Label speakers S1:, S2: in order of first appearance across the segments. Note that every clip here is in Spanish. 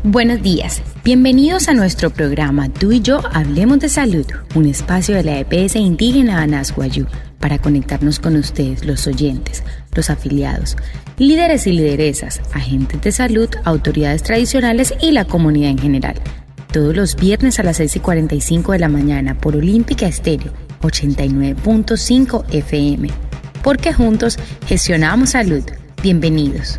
S1: Buenos días, bienvenidos a nuestro programa Tú y yo Hablemos de Salud, un espacio de la EPS indígena Anashuayú para conectarnos con ustedes, los oyentes, los afiliados, líderes y lideresas, agentes de salud, autoridades tradicionales y la comunidad en general. Todos los viernes a las 6:45 de la mañana por Olímpica Estéreo 89.5 FM. Porque juntos gestionamos salud. Bienvenidos.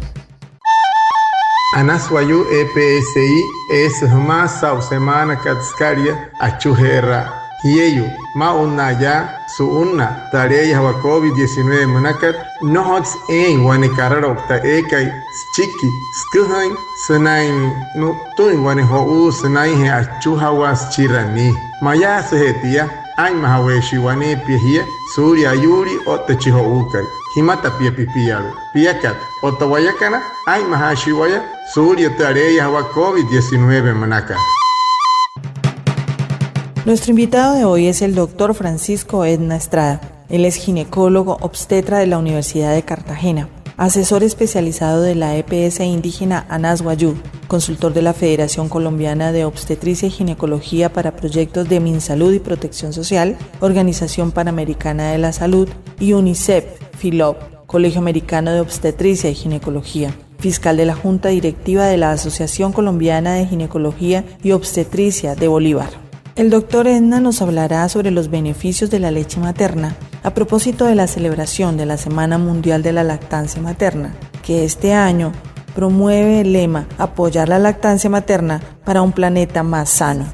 S2: Anashuayú EPSI es más semana Katskaria Achujerra. Yeyu, Maunaya, Suuna, Tarea wa COVID-19 Munakat, Nohots Wanikarokta Ekai, Chiki, Skuhain, Sunain, Nutuin Waniho, Sunain Achuhawas Chirani. Maya Sehetia, Ay Mahaweshi Wani Pihia, Surya Yuri Otachiho Ukai. Himata Pia Pipialu, Piakat, Otawayakana, Ay Mahashiwaya, Surya Tarea wa COVID-19 Munakat.
S3: Nuestro invitado de hoy es el doctor Francisco Edna Estrada. Él es ginecólogo obstetra de la Universidad de Cartagena, asesor especializado de la EPS indígena Anashuayú, consultor de la Federación Colombiana de Obstetricia y Ginecología para proyectos de MinSalud y Protección Social, Organización Panamericana de la Salud y UNICEF, FILOP, Colegio Americano de Obstetricia y Ginecología, fiscal de la Junta Directiva de la Asociación Colombiana de Ginecología y Obstetricia de Bolívar. El doctor Edna nos hablará sobre los beneficios de la leche materna a propósito de la celebración de la Semana Mundial de la Lactancia Materna, que este año promueve el lema Apoyar la lactancia materna para un planeta más sano.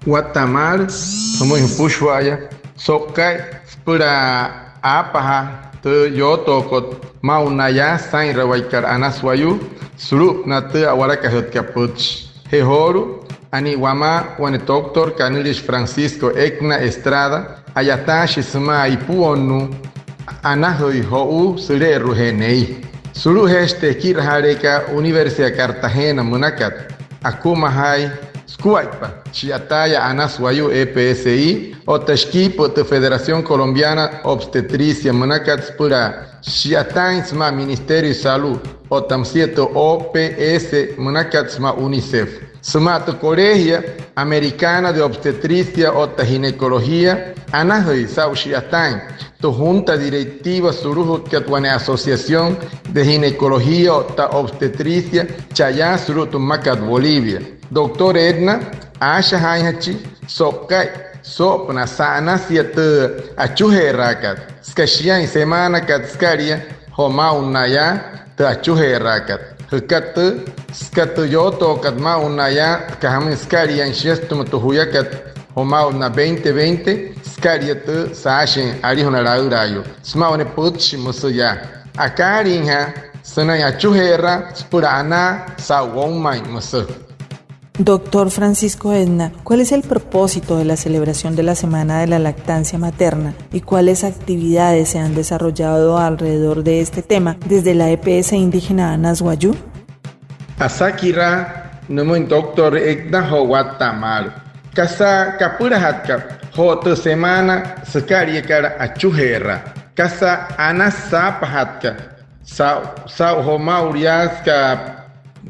S2: Guatemala, somos en Pushwaya, Sokai, Spura Apaha, Yotokot, Maunaya, Sain Rawaikar Anashuayú, Suru Nate Awarakajot Kapuch, Hehoru, Aniwama, Wane Doctor Canilis Francisco Edna Estrada, Ayatashi Suma Ipuonu, Anahui Hou, Sure Ruhenei. Suru Heste Kirhareka, Universidad Cartagena, Munakat, Akumahai, Skuaipa, Chiataya Anashuayú EPSI, Otashkipo de Federación Colombiana Obstetricia, Munakat Spura, Chiatain Sma Ministerio de Salud, Otamsieto OPS, Munakat Sma UNICEF. Sumato Colegio Americana de Obstetricia o Ginecología, Anahoy Saushiatán, tu Junta Directiva Suruhut Katwane Asociación de Ginecología o Obstetricia, Chayá Surutu Macat Bolivia. Doctor Edna, Asha Hayachi, Sopkai, Sopna Sana Siete, Achuherakat, Skashian Semana Katskaria, Homaunaya, Tachuherakat. Hukatu, skatu yoto katma unaya kaham skari anshestum tuhuyakat homau na 2020 skari tu sashin arihuna raurayo smaune putchi musuya akarinha sanaya chuhera spurana sawomai musu.
S3: Doctor Francisco Edna, ¿cuál es el propósito de la celebración de la Semana de la Lactancia Materna y cuáles actividades se han desarrollado alrededor de este tema desde la EPS indígena Anashuayú?
S2: Asakira, nomo Doctor Edna Howatamal. Casa Kapura Hatka, Hoto Semana, Sakari Kara Achuhera. Casa Anasapa Hatka, Sao Homauriaska.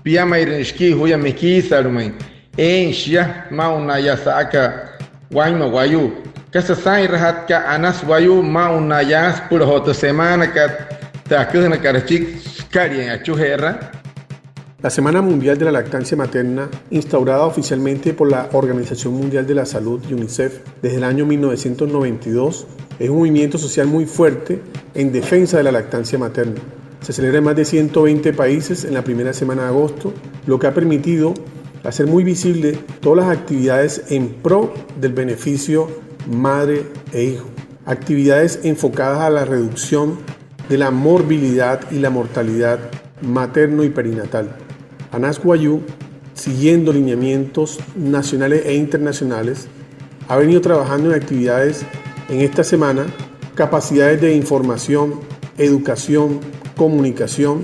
S2: Piamairishki huya miki salumai enshia mauna yasaka waima wayu kasa sai rahatka Anashuayú mauna yas pura hoto semana ka takuna karachik kari achuherra.
S4: La Semana Mundial de la Lactancia Materna, instaurada oficialmente por la Organización Mundial de la Salud y UNICEF desde el año 1992, es un movimiento social muy fuerte en defensa de la lactancia materna. Se celebra en más de 120 países en la primera semana de agosto, lo que ha permitido hacer muy visible todas las actividades en pro del beneficio madre e hijo. Actividades enfocadas a la reducción de la morbilidad y la mortalidad materno y perinatal. Anashuayú, siguiendo lineamientos nacionales e internacionales, ha venido trabajando en actividades en esta semana, capacidades de información, educación, comunicación,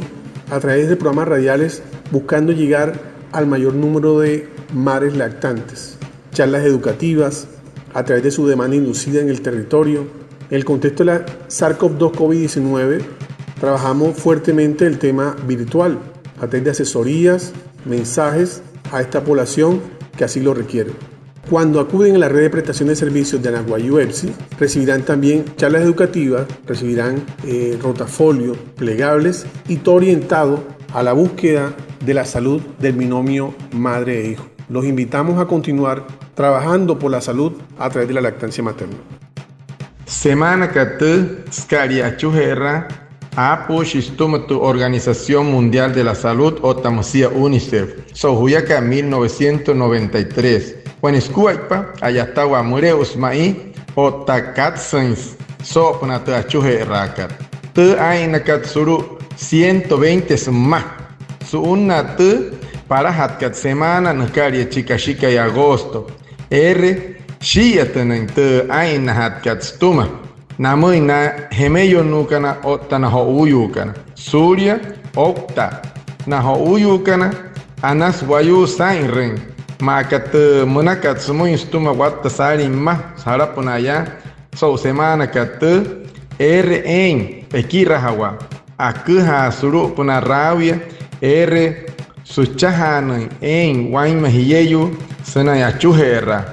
S4: a través de programas radiales buscando llegar al mayor número de madres lactantes, charlas educativas, a través de su demanda inducida en el territorio. En el contexto de la SARS-CoV-2 COVID-19, trabajamos fuertemente el tema virtual, a través de asesorías, mensajes a esta población que así lo requiere. Cuando acuden a la red de prestación de servicios de Anaguayú EPSI, recibirán también charlas educativas, recibirán rotafolios plegables y todo orientado a la búsqueda de la salud del binomio madre e hijo. Los invitamos a continuar trabajando por la salud a través de la lactancia materna.
S2: Semana Katu Skaria Chuherra Apoyo Istómato Organización Mundial de la Salud Otamosía UNICEF Sohuyaka 1993 When Skuaipa Ayatawa Mure Usmai Otakatsens Sopnata Chuherrakat Te Ainakat Suru 120 Sma Suunat para Hatkat Semana Nakaria Chikashika y Agosto R Shiatanen Te Ainahatkat Stuma Namoy na hemeyo nukana otta na houyukana. Surya okta na houyukana anas wayu sainren. Makat munakat sumo instuma watta sari ma sarapunaya. So semana kat en ekirahawa. Akuha suru puna rawia suchahan en wain mahiyeyu sanaya chuherra.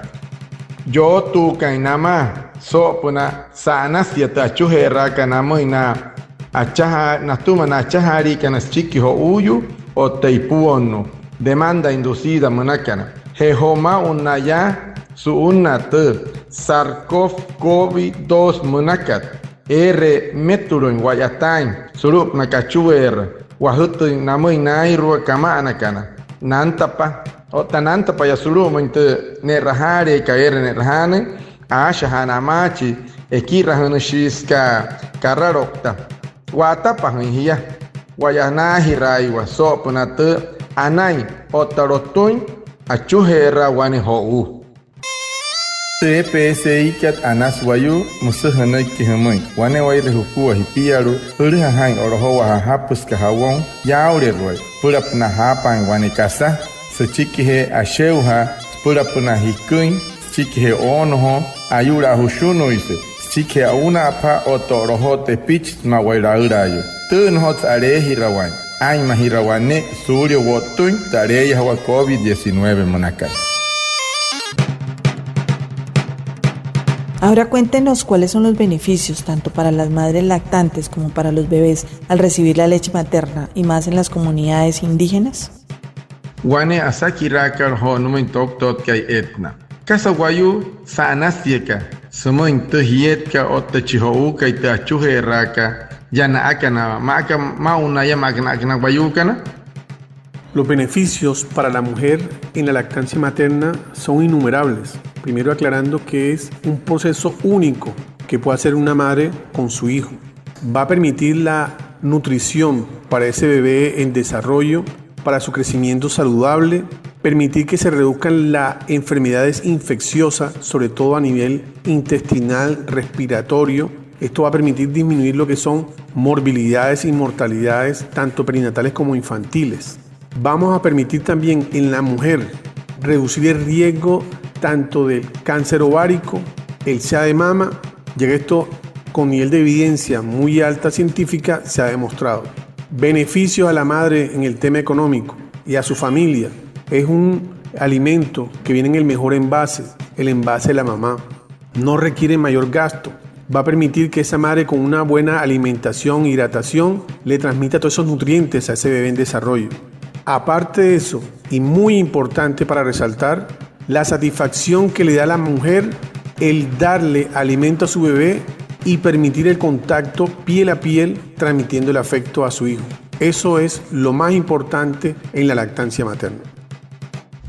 S2: Yo tu kainama so puna sanasya ta chuherra kana moina achaha natuma na chahari kana chiki ho uyu o teipuonno demanda inducida manakana hehoma unaya su unat SARS-CoV-2 manakat meturo en guayatain surup nakachuer wahutu namoina irua kama anakana nantapa o tanantapa ya surup inte nerahare kaere nerahane Ashahanamachi, Ekirahanashiska, Kararokta, Watapahia, Wayanahi Raiwa, Sopunate, Anai, Otarotuin, Achuhera Wanehou. TPSI Kat Anaswayu, Musahanai Kihamai, Waneway Hukua Hipiaru, Urihahain or Hoa Hapuska Hawon, Yaureway, put up Nahapa and Wanikasa, Sachikihe Asheuha, put up Nahikuin. Chike onoho ayura hushuno ise chike una pa otorohote pitch mawairaurayo tun hot arehi rawan ay mahirawane suryo wotun tareya hawa COVID-19 monaka.
S3: Ahora cuéntenos cuáles son los beneficios tanto para las madres lactantes como para los bebés al recibir la leche materna y más en las comunidades indígenas.
S2: Wane asaki rakar ho numen toktot kai etna. Kasawayu sanasieka sumoin tuhietka ottachihouka y tachuherraka yana akana maka maunaya magna wayukana.
S4: Los beneficios para la mujer en la lactancia materna son innumerables. Primero aclarando que es un proceso único que puede hacer una madre con su hijo. Va a permitir la nutrición para ese bebé en desarrollo, para su crecimiento saludable, permitir que se reduzcan las enfermedades infecciosas, sobre todo a nivel intestinal, respiratorio. Esto va a permitir disminuir lo que son morbilidades y mortalidades, tanto perinatales como infantiles. Vamos a permitir también en la mujer reducir el riesgo tanto del cáncer ovárico, el SIDA de mama, ya que esto con nivel de evidencia muy alta científica se ha demostrado. Beneficios a la madre en el tema económico y a su familia. Es un alimento que viene en el mejor envase, el envase de la mamá. No requiere mayor gasto. Va a permitir que esa madre con una buena alimentación, hidratación, le transmita todos esos nutrientes a ese bebé en desarrollo. Aparte de eso, y muy importante para resaltar, la satisfacción que le da a la mujer el darle alimento a su bebé y permitir el contacto piel a piel, transmitiendo el afecto a su hijo. Eso es lo más importante en la lactancia materna.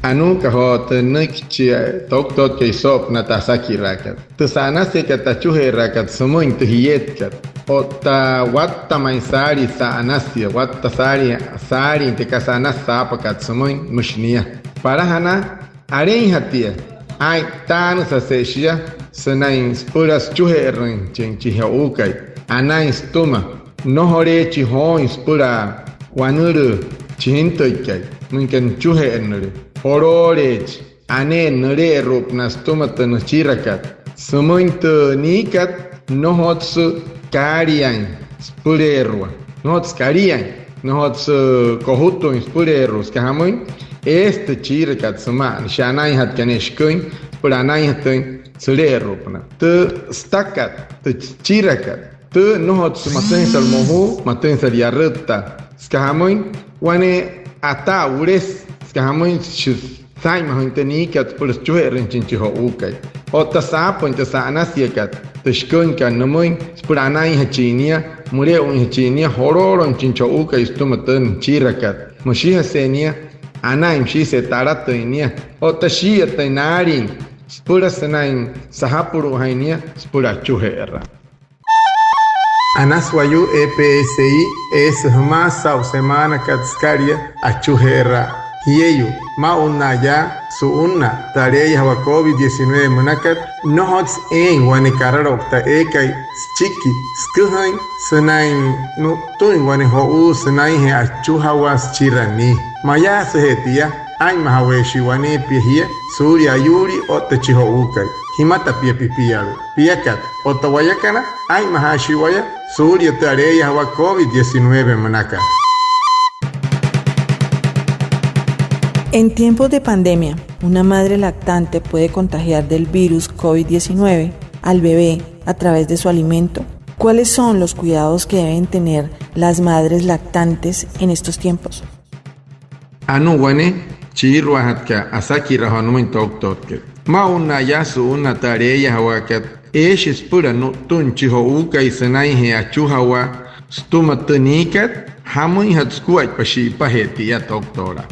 S2: Anu kahot nikchi toktot ke sop natasaki rakat. Tusana se katachuhe rakat sumoin tuhiyetkat. Otta watta maisari sa anasia watta sari te kasana sapakat sumoin mushnia. Parahana arein hatia. Ai tanu sa seshia senain spuras chuherrin chenchiha ukai. Anain stuma. No hore chihon spura wanuru chihintoikai. Munkan chuhernure. Hororech, ane nere rup nastumata chirakat. Sumunto nikat nohotsu karian spurerua. Nohots karian, nohots kohutun spurerus kahamun. chira kat suma shanai hat kanesh kuin puranai hat sulero pana te stakat te chira kat te no hot sumaten salmohu maten saliarta skahamoin wane ata ures skahamoin sai ma honteni kat pulus chuherin chinchiho ukai otta sapo inte sana siekat tishkun kan nomoin puranai hachinia mure un hachinia hororon chincho ukai stumatan chirakat moshiha senia anaim shi se taratoinia otta shi atainarin spura sanain sahapuru hainia spura chuherra Anaswayu EPSI es más sau semana katskaria a chuherra Yeyu, maunaya su una tarea hawa COVID-19 manakat no hots wane kararokta ekai chiki skuhain sunain no tuin wane ho sunain he achu hawas chirani maya sehetia ay mahaweshi wane pihia surya yuri otachi ho ukai himata pia pipiaru piakat otawayakana ay mahashi waya surya tarea hawa COVID-19 manakat.
S3: En tiempos de pandemia, una madre lactante puede contagiar del virus COVID-19 al bebé a través de su alimento. ¿Cuáles son los cuidados que deben tener las madres lactantes en estos tiempos?
S2: Anuwane chirwahatka asaki rahanumen toktokke. Mauna yasu una tarea hawakat eshes pura no tunchiho uka isanai he achuhawa stumatanikat hamun hatskuat pashi paheti ya toktora.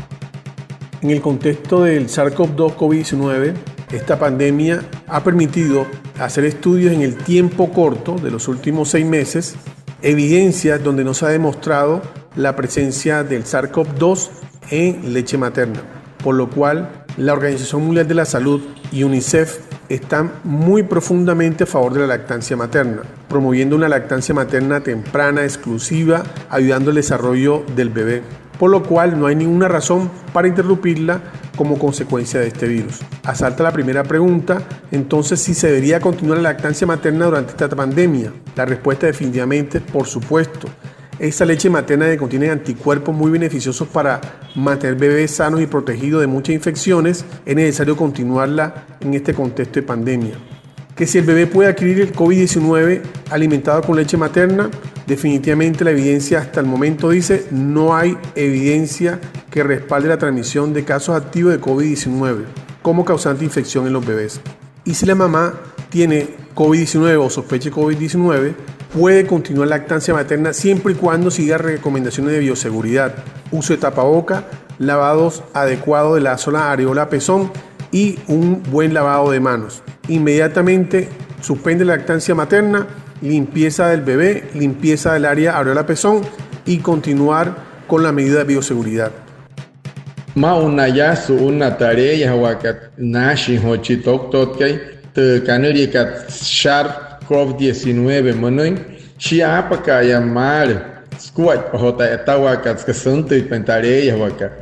S4: En el contexto del SARS-CoV-2 COVID-19, esta pandemia ha permitido hacer estudios en el tiempo corto de los últimos 6 meses, evidencias donde no se ha demostrado la presencia del SARS-CoV-2 en leche materna, por lo cual la Organización Mundial de la Salud y UNICEF están muy profundamente a favor de la lactancia materna, promoviendo una lactancia materna temprana, exclusiva, ayudando al desarrollo del bebé, por lo cual no hay ninguna razón para interrumpirla como consecuencia de este virus. Asalta la primera pregunta, entonces, ¿si se debería continuar la lactancia materna durante esta pandemia? La respuesta definitivamente, por supuesto. Esta leche materna que contiene anticuerpos muy beneficiosos para mantener bebés sanos y protegidos de muchas infecciones, es necesario continuarla en este contexto de pandemia. Que si el bebé puede adquirir el COVID-19 alimentado con leche materna, definitivamente la evidencia hasta el momento dice no hay evidencia que respalde la transmisión de casos activos de COVID-19 como causante de infección en los bebés. Y si la mamá tiene COVID-19 o sospecha de COVID-19, puede continuar la lactancia materna siempre y cuando siga recomendaciones de bioseguridad, uso de tapaboca, lavados adecuados de la zona areola-pezón y un buen lavado de manos. Inmediatamente suspende la lactancia materna, limpieza del bebé, limpieza del área areola-pezón y continuar con la medida de bioseguridad.
S2: Maunayasu una tarea wakat nashi hochitok totkai te kanurikat SARS-CoV-19 monoin shiapaka yamar squat pahota etawakat skasunte pentareya wakat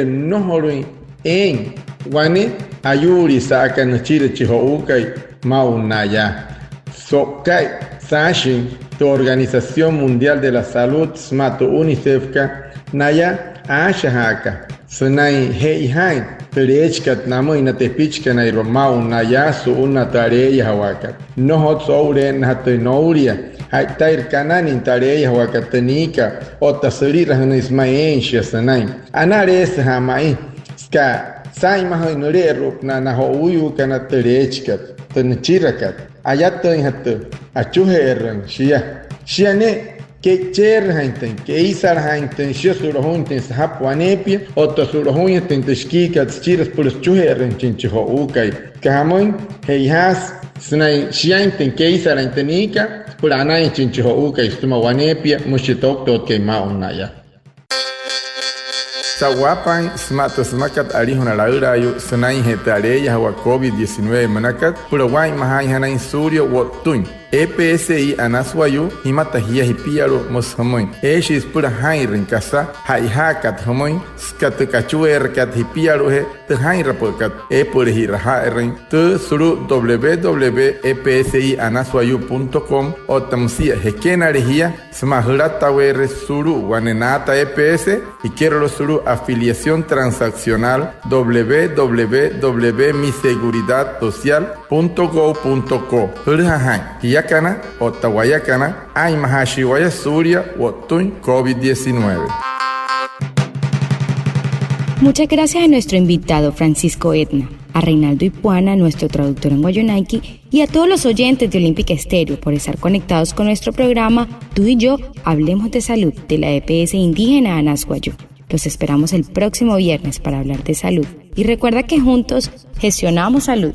S2: nohoruin en wane ayuri sakan chile chihoukai maunaya sokai sashin tu Organización Mundial de la Salud smato UNICEF ka naya ashahaka sunai heihain terechkat namo inatepichka nairo maunaya su una tarea hawakat no hot souren hatenouria haitair kananin tarea hawakatanika otasirira hanismaenshia sanai anares hamai ska sai mahoy norero na ho uyu kana terechkat tenchirakat ayatoin hatu achuherran shia ne ke cher hainten ke isar hainten shisurohunten sahapwanepia otosurohunten teshkikat chiras por chuherran chinchiho ukai kamoin heihas snai shiainten ke isar haintenika por anai chinchiho ukai stuma wanepia mushitok tot ke maunaya Sawapan smakat arihuna laurayu sunai hetareya hawa COVID-19 manakat pura wai mahai hanain suryo wotun EPSI Anaswayu Himatahia Hipiaro Moshamoy Eshis Pura Hai Rincasa Haihakat Homoy Skatakachuer Kat Hipiaro Tehai Rapokat Purihiraha Ren Tu Suru www.epsianaswayu.com o Tamsia Hekena Regia Smahurata Were Suru Wanenata EPS y quiero lo Suru afiliación transaccional www.miseguridadsocial.go.co Hurhahan Yakana o Tawayakana Ay Mahashiwaya Surya Wotun COVID-19.
S1: Muchas gracias a nuestro invitado Francisco Edna, a Reinaldo Ipuana, nuestro traductor en Guayunaiki, y a todos los oyentes de Olímpica Estéreo por estar conectados con nuestro programa Tú y yo Hablemos de Salud de la EPS Indígena Anasguayú. Los esperamos el próximo viernes para hablar de salud. Y recuerda que juntos gestionamos salud.